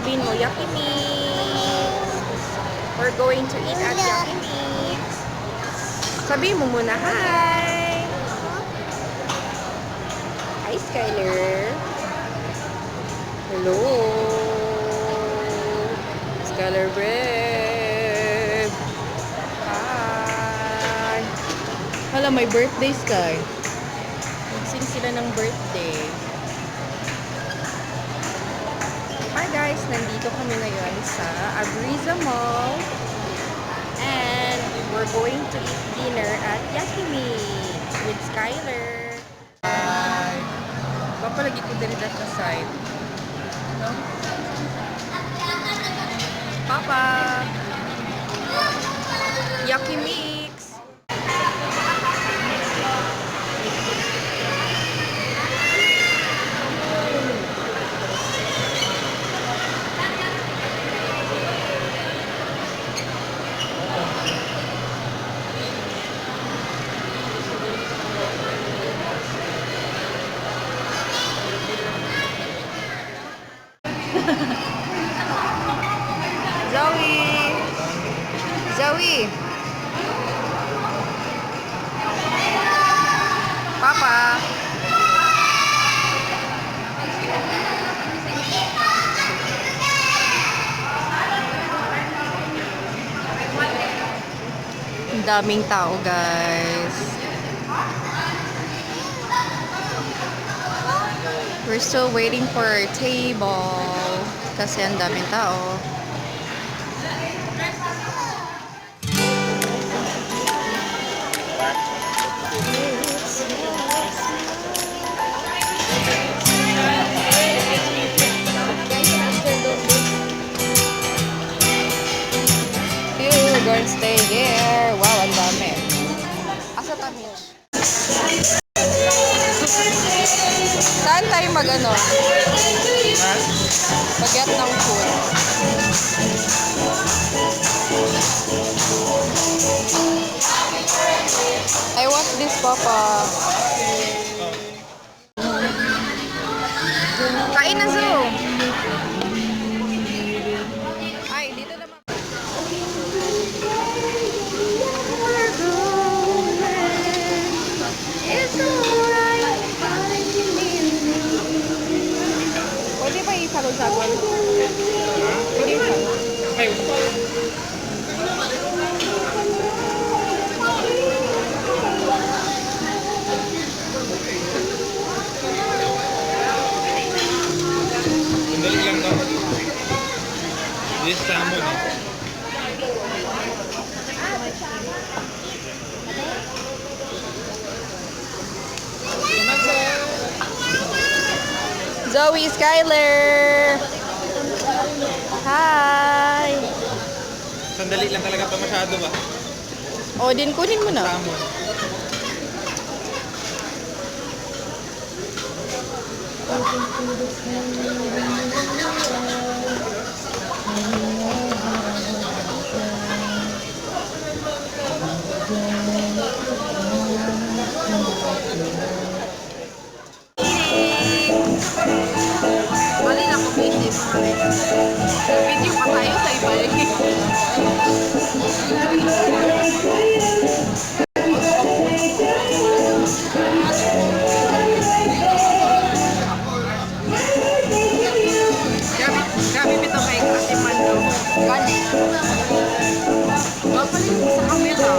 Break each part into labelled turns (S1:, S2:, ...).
S1: sabihin mo, Yakimix. We're going to eat at Yakimix. Sabihin mo muna, hi! Hi, Skyler. Hello. Skyler Brave. Hi. Hala, may birthday, Sky. Nagsing sila ng birthday. Hi guys, nandito kami ngayon sa Abriza Mall. And we're going to eat dinner at Yakimix with Skyler. Hi. Papalagi ko din that aside. No? Papa. Yakimix. Zoe. Papa. Ang daming tao, guys. We're still waiting for our table kasi ang daming tao. We're going to stay here. Wow, ang dami. Asa kami? Saan tayo mag-ano? Mag-get ng food. I want this, Papa. Kain na, Zo. Ay, dito naman. Pwede ba isagol-sagol? Pwede isagol.
S2: Sandali lang daw. This salmon eh.
S1: Zoe, Skyler. Hi.
S2: Sandali lang talaga pa masyado ba?
S1: O, din kunin mo na.
S2: Salmon.
S1: Bali na ko busy mga video pa tayo sa iba Grabe bitaw kay Ate Mando. Gani. Bapalin mo sa camera.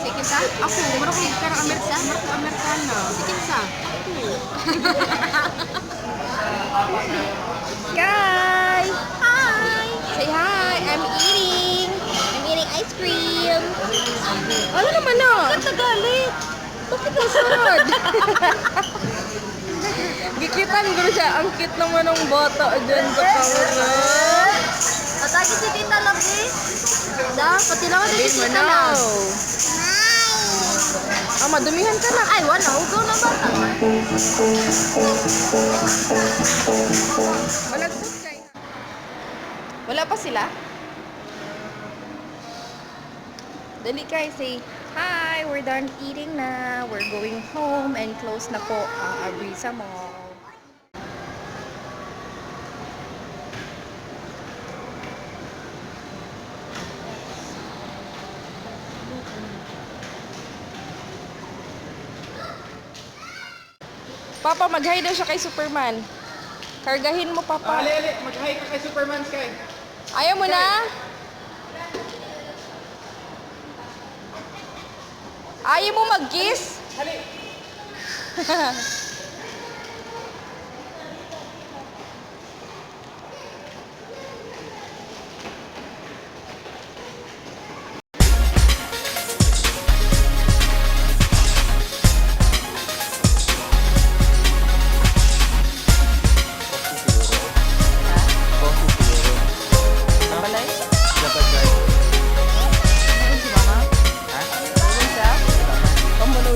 S1: Sige sa? Ako, mara ko karang Amerika, mara ko Amerikana. Sige sa? Guys! Hi! Say hi! I'm eating! I'm eating ice cream! Ano naman na? Ba't nagalit? Bakit ang sunod? Gikitan ko siya. Ang cute naman ng bata dyan sa camera.
S3: Atagi si Tita Lagi. Da, pati lang si Tita na.
S1: Hi! Ah, madumihan ka na.
S3: Ay, wala. Ugaw na bata.
S1: Malagsak kayo. Wala pa sila? Dali kayo, say, hi, we're done eating na. We're going home and close na po ang Abriza Mall. Papa, mag-hi daw siya kay Superman. Kargahin mo, Papa.
S2: Ali, mag-hi ka kay Superman Sky.
S1: Ayaw mo na? Ayaw mo mag-kiss?
S2: Ali.
S1: Balay?
S2: Dapat guys.
S1: Ayun si Mama.
S2: Ha?
S1: Ayun siya. Pamuloy.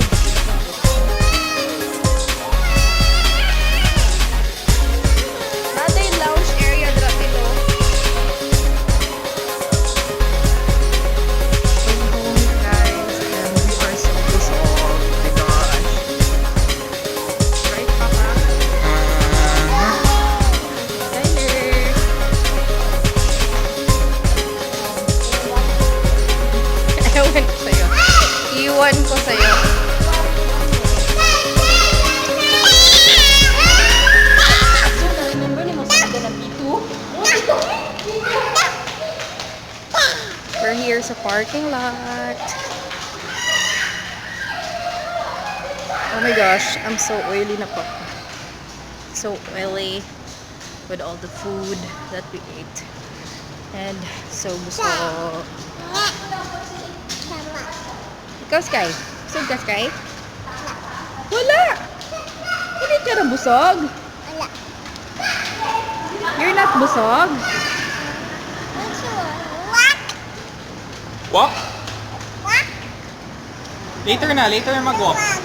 S1: Nada yung lounge area dra dito. Guys, and we are so dissolved. My gosh. Right, Papa? Tyler. Ewan ko sa'yo. Iwan ko sa'yo. So, remember ni mo sa atin ng P2? We're here sa parking lot. Oh my gosh, I'm so oily na po. So oily with all the food that we ate. And so busog. Ikaw, Sky? Busog ka, Sky? Wala! Hindi ka na busog? You're not busog?
S2: Walk? Later na mag-walk.